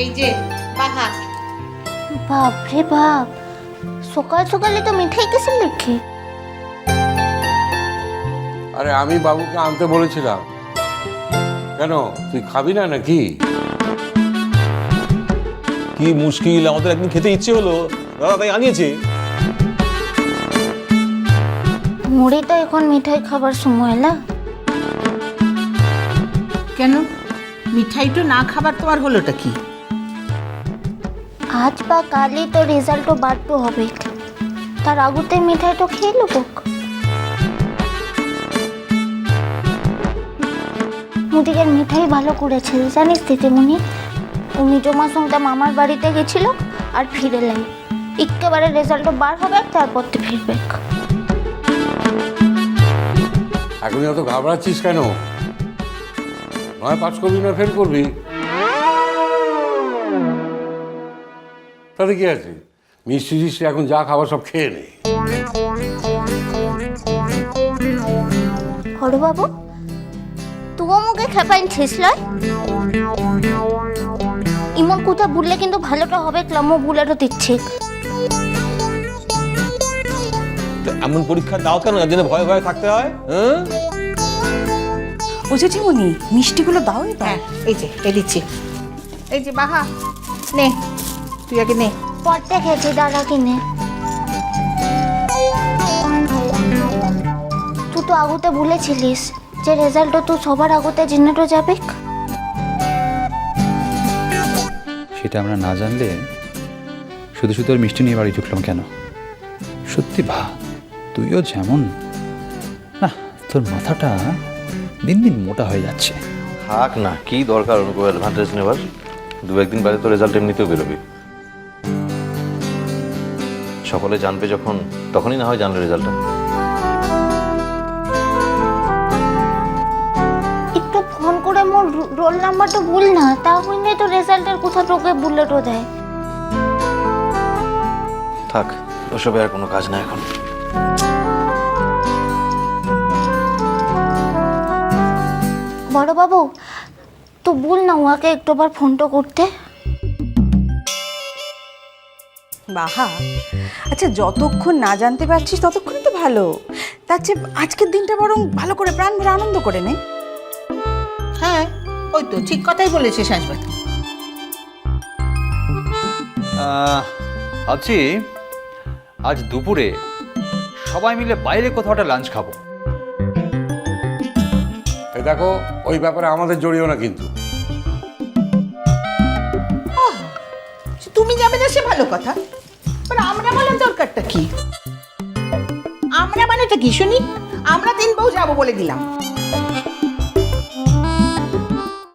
এই যে বাহা। বাপরে বাপ, সকাল সকালে তো মিঠাই কিসে লিখি? আরে আমি বাবুকে আনতে বলেছিলাম। কেন তুই খাবি না নাকি? কি মুশকিল, আমাদের একদিন খেতে ইচ্ছে হলো দাদা, তাই আনিয়েছি। মুড়ি তো এখন মিঠাই খাবার সময় না। কেন মিঠাই তো না খাবার তোমার হলোটা কি? আজ বা কালই তো রেজাল্টও বাড়তো হবে, তার আগুতে মিঠাইটা খেয়ে নেব। মুদিকের মিঠাই ভালো করেছে জানিস দিদিমণি, ও মিজমার সঙ্গে মামার বাড়িতে গেছিল আর ফিরে লাই একেবারে রেজাল্টও বার হবে তারপর তো ফিরবে। এখনই অত ঘাবড়াচ্ছিস কেন? নয় পাস করবি না ফেল করবি, তাতে কি আছে? মিষ্টি টিষ্টি এখন যা খাবার সব খেয়ে নে। হরু বাবু, তুও মুখে খেপাইছিস লয়? ইমন কোথা বললে কিন্তু ভালোটা হবে, ক্লামও বুলেটও দিচ্ছে। এমন পরীক্ষা দাও কেন যার জন্য ভয়ে ভয়ে থাকতে হয়? হ্যাঁ ও জেঠিমণি, মিষ্টিগুলো দাও। হ্যাঁ এই যে এ দিচ্ছি। এই যে বাহা, নে তুই আগে নে। পড়তে খেয়েছি দাদা কিনে। তুই তো আগুতে বলেছিলিস যে রেজাল্টও তুই সবার আগুতে জিন্নাটো যাবে। সেটা আমরা না জানলে শুধু শুধু আর মিষ্টি নিয়ে বাড়ি ঢুকলাম কেন? সত্যি ভা, তুইও যেমন না, তোর মাথাটা দিন দিন মোটা হয়ে যাচ্ছে। থাক না, কি দরকার ওর অ্যাডভান্টেজ নেবার? দু একদিন বাদে তো রেজাল্ট এমনিতেও বেরোবে। সকলে জানবে যখন, তখনই না হয় জানলে রেজাল্টটা। একটু ফোন করে মোর রোল নাম্বারটা বল না, তাহলে তো রেজাল্টের কোথা তোকে বুলেটও দেয়। থাক, ওসবে আর কোনো কাজ না এখন। বড় বাবু তো বল না ওকে একটুবার ফোনটা করতে। বাহা, আচ্ছা যতক্ষণ না জানতে পারছিস ততক্ষণই তো ভালো। তার চেয়ে আজকের দিনটা বরং ভালো করে প্রাণ ভরে আনন্দ করে নে। হ্যাঁ ওই তো ঠিক কথাই বলেছে শাশবাত। ভাবছি আজ দুপুরে সবাই মিলে বাইরে কোথাও একটা লাঞ্চ খাবো। এই দেখো, ওই ব্যাপারে আমাদের জড়িও না কিন্তু। তুমি যাবে না সে ভালো কথা, আমরা বলার দরকারটা কি? আমরা মানেটা কি শুনি? আমরা তিন বউ যাবো বলে দিলাম।